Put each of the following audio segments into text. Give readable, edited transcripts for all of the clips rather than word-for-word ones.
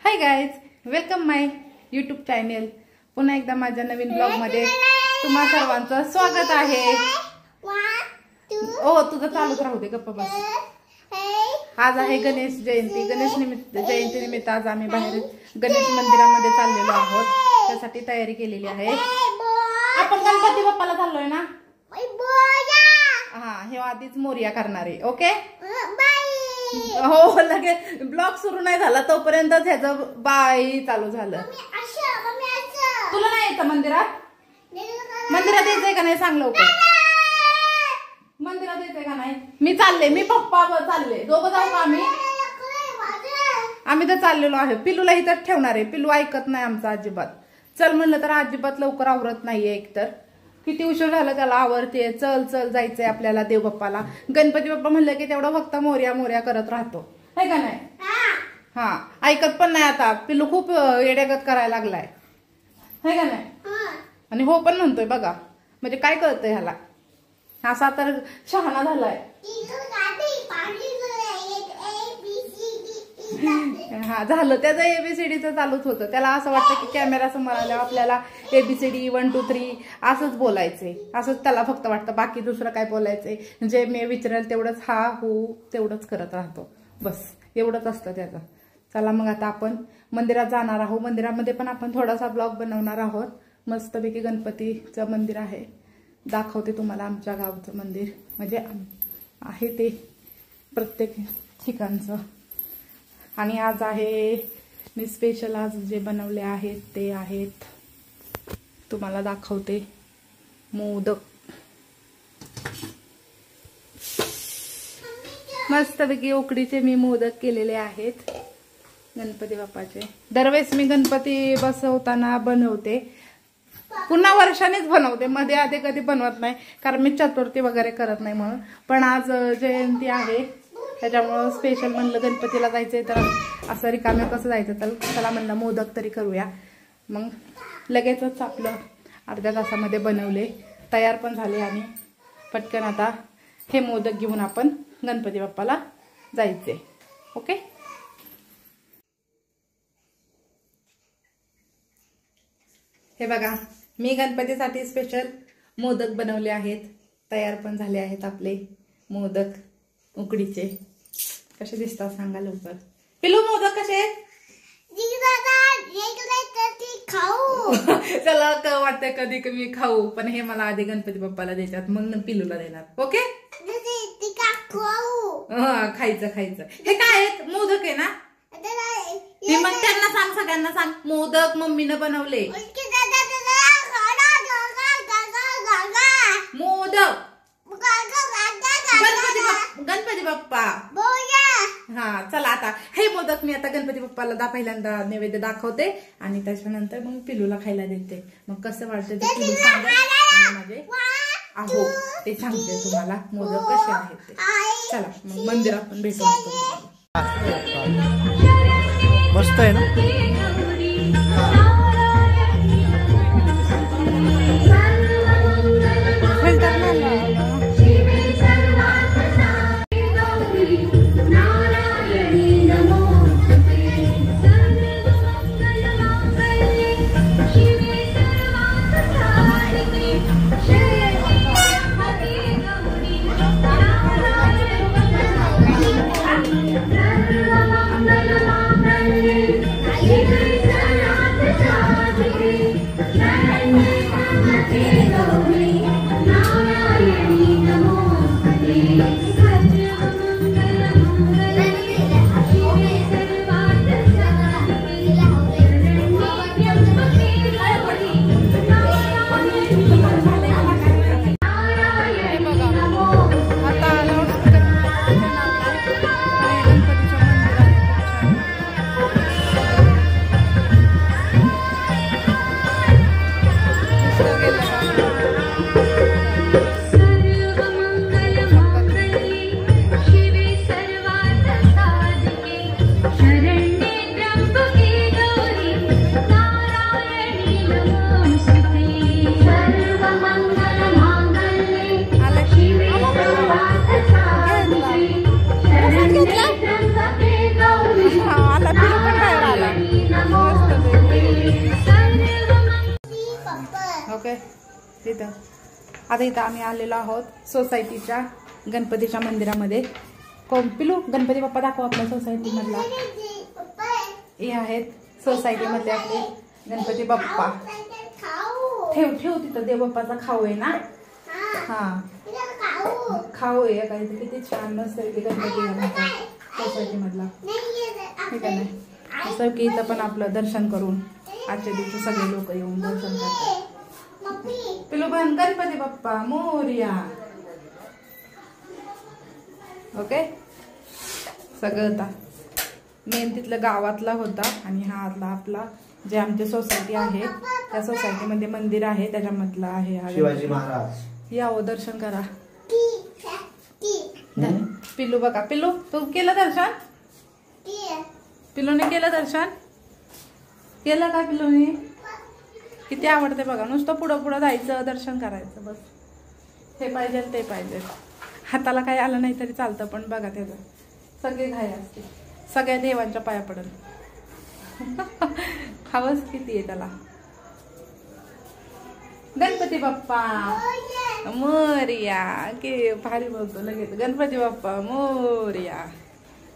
Hi guys, welcome माय YouTube channel. पुन्हा एकदा माझ्या नवीन ब्लॉग मध्ये तुम्हा सर्वांचं स्वागत आहे। ओ तुझं चालूच राहू दे, गप्पा बस। आज आहे गणेश जयंती। जयंती निमित्त आज आम्ही बाहेर गणेश मंदिरामध्ये चाललेलो आहोत। त्यासाठी तयारी केलेली आहे। आपण गणपती बाप्पाला चाललोय ना। हा, हे आधीच मोरिया करणार आहे। ओके हो, लगेच ब्लॉग सुरू नाही झाला तोपर्यंतच ह्याचं बाई चालू झालं। तुला नाही यायचं मंदिरात? मंदिरात यायचंय का नाही सांग लवकर। मंदिरात यायचंय का नाही? मी चालले, मी पप्पा चालले, दोघं जाऊ का आम्ही? आम्ही तर चाललेलो आहे। पिल्लूला इथं ठेवणार आहे। पिल्लू ऐकत नाही आमचा अजिबात। चल म्हणलं तर अजिबात लवकर आवरत नाहीये। एकतर किती उशीर झाला त्याला आवरते। चल चल जायचंय आपल्याला देव बाप्पाला। गणपती बाप्पा म्हणलं की तेवढं फक्त मोर्या मोर्या करत राहतो, है का नाही? हा, ऐकत पण नाही आता। पिल्लू खूप येड्यागत करायला लागलाय, है का नाही? आणि हो पण म्हणतोय बघा, म्हणजे काय कळतंय ह्याला? असा तर शहाणा झालाय। हा झालं, त्याचं एबीसीडीचं चालूच होतं। त्याला असं वाटतं की कॅमेरा समोर आल्यावर आपल्याला एबीसीडी 1 2 3 असंच बोलायचंय। असंच त्याला फक्त वाटतं, बाकी दुसरं काय बोलायचंय? जे मी विचारेल तेवढंच हा हो तेवढंच करत राहतो, बस एवढंच असतं त्याचं। चला मग आता आपण मंदिरात जाणार आहोत। मंदिरामध्ये पण आपण थोडासा ब्लॉग बनवणार आहोत। मस्तपैकी गणपतीचं मंदिर आहे, दाखवते तुम्हाला। आमच्या गावचं मंदिर म्हणजे आहे ते प्रत्येक ठिकाणचं। आणि आज आहे मी स्पेशल आज जे बनवले आहेत ते आहेत, तुम्हाला दाखवते। मोदक मस्तपैकी उकडीचे मी मोदक केलेले आहेत गणपती बाप्पाचे। दरवेळेस मी गणपती बसवताना बनवते, पुन्हा वर्षानेच बनवते, मध्ये आधी कधी बनवत नाही, कारण मी चतुर्थी वगैरे करत नाही म्हणून। पण आज जयंती आहे त्याच्यामुळं स्पेशल म्हणलं गणपतीला जायचंय, तर असं रिकाम्या कसं जायचं, तर चला म्हणलं मोदक तरी करूया। मग लगेचच आपलं अर्ध्या तासामध्ये बनवले, तयार पण झाले आणि पटकन आता हे मोदक घेऊन आपण गणपती बाप्पाला जायचे। ओके, हे बघा मी गणपतीसाठी स्पेशल मोदक बनवले आहेत, तयार पण झाले आहेत आपले मोदक उकडीचे। कसे दिसतात सांगा लवकर। पिलू मोदक कसे? चला वाटतंय कधी कमी खाऊ, पण हे मला आधी गणपती बाप्पाला देतात, मग पिलूला देणार। ओके, खायचं खायचं। हे काय आहेत? मोदक आहे ना? ते मग त्यांना सांग, सगळ्यांना सांग, मोदक मम्मीनं बनवले। मोदक गणपती बाप्पा। हा चला, आता हे मोदक मी आता गणपती बाप्पाला पहिल्यांदा नैवेद्य दाखवते आणि त्याच्यानंतर मग पिलूला खायला देते। मग कसं वाटतं ते पिलू सांगा आणि माझे आहो ते सांगते तुम्हाला मोदक कसे आहेत ते। चला मग मंदिरात पण भेटू आपण। मस्त आहे ना? तिथं आता इथं आम्ही आलेलो आहोत सोसायटीच्या गणपतीच्या मंदिरामध्ये. पिलू गणपती बाप्पा दाखव आपल्या सोसायटीमधला. हे आहेत सोसायटीमधले आपले गणपती बाप्पा. ठेव ठेव तिथं देव बाप्पाचा खाऊ आहे ना. हा खाऊ आहे काहीतरी. किती छान मस्त गणपती सोसायटी मधला ठीक आहे ना. असं की इथं पण आपलं दर्शन करून आजच्या दिवशी सगळे लोक येऊन दर्शन करतात. पिलू पण गणपती बाप्पा मोरया. ओके सगळं होता मेन तिथलं गावातला होता आणि हा आतला आपला जे आमची सोसायटी आहे त्या सोसायटीमध्ये मंदिर आहे त्याच्यामधला आहे शिवाजी महाराज. यावं दर्शन करा. पिल्लू बघा. पिल्लू तू केलं दर्शन. पिल्लूने केलं दर्शन. केलं का पिल्लूने. किती आवडते बघा. नुसतं पुढं पुढं जायचं दर्शन करायचं बस. हे पाहिजे ते पाहिजे. हाताला काही आलं नाही तरी चालतं पण बघा त्याचं सगळे घाई असते. सगळ्या देवांच्या पाया पडल. हवस किती आहे त्याला. गणपती बाप्पा मोरया. की भारी बोलतो लगेच गणपती बाप्पा मोरया.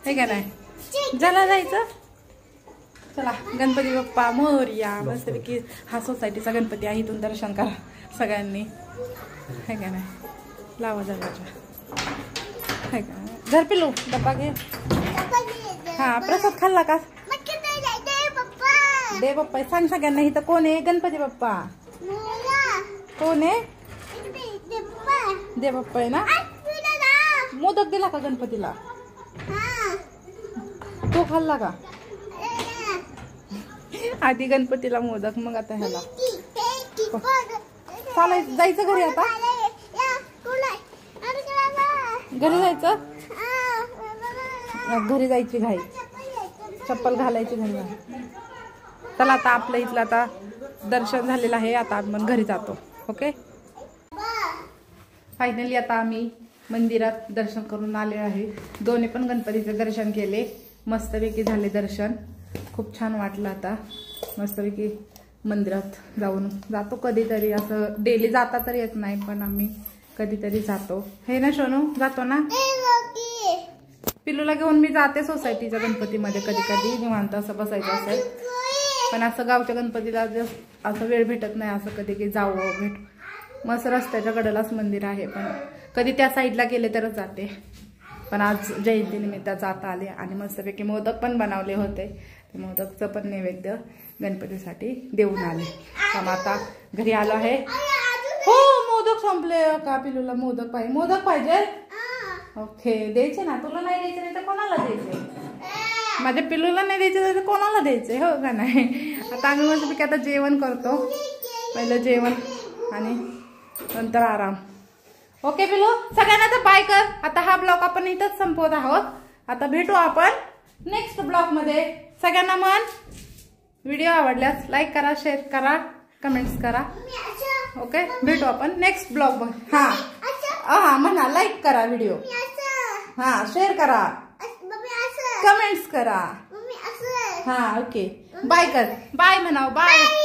हे का नाही. झाला जायचं. चला गणपती बाप्पा मोरया. मस्तपैकी हा सोसायटीचा गणपती आहे. इथून दर्शन करा सगळ्यांनी. हे का नाही. लावा दरवाजा. हे का घर पिलू डब्बा घे. हा प्रसाद खाल्ला का. दे बाप्पा सांग सगळ्यांना. इथं कोण आहे. गणपती बाप्पा कोण आहे. दे बाप्पा आहे ना. मोदक दिला का गणपतीला. तो खाल्ला का. आधी गणपतीला मोदक मग आता ह्याला. चालायचं जायचं घरी आता. घरी जायचं. घरी जायची घाई. चप्पल घालायची घरी. चला आता आपलं इथलं आता दर्शन झालेलं आहे. आता आपण घरी जातो. ओके फायनली आता आम्ही मंदिरात दर्शन करून आले आहे. दोन्ही पण गणपतीचे दर्शन केले. मस्तपैकी झाले दर्शन. खूप छान वाटलं. आता मस्तपैकी मंदिरात जातो कधीतरी. असं डेली जाता तर येत नाही पण आम्ही कधीतरी जातो. हे ना सोनू जातो ना. पिल्लूला घेऊन मी जाते सोसायटीच्या गणपतीमध्ये कधी कधी निवांत असं बसायचं असेल. पण असं गावच्या गणपतीला असं वेळ भेटत नाही. असं कधी की जावं भेट. मस्त रस्त्याच्या कडेलाच मंदिर आहे पण कधी त्या साईडला गेले तरच जाते. पण आज जयंतीनिमित्त जाता आले आणि मस्तपैकी मोदक पण बनवले होते. ते मोदकचं पण नैवेद्य गणपतीसाठी देऊन आले. पण आता घरी आलो आहे. हो मोदक संपले का. पिलूला मोदक पाहिजे. मोदक पाहिजे. ओके द्यायचे ना. तुला नाही द्यायचे नाही तर कोणाला द्यायचे. माझ्या पिल्लूला नाही द्यायचे तर कोणाला द्यायचे. हो का नाही. आता आम्ही मस्तपैकी आता जेवण करतो. पहिलं जेवण आणि नंतर आराम. ओके पिल्लू सगळ्यांना तर बाय कर. आता हा ब्लॉग आपण इथंच संपवत आहोत. आता भेटू आपण नेक्स्ट ब्लॉग मध्ये. सगळ्यांना म्हण व्हिडिओ आवडल्यास लाईक करा शेअर करा कमेंट्स करा. ओके भेटू आपण नेक्स्ट ब्लॉग मध्ये. हा म्हणा लाईक करा व्हिडिओ. हा शेअर करा कमेंट्स करा. हा ओके बाय कर. बाय म्हणाव बाय.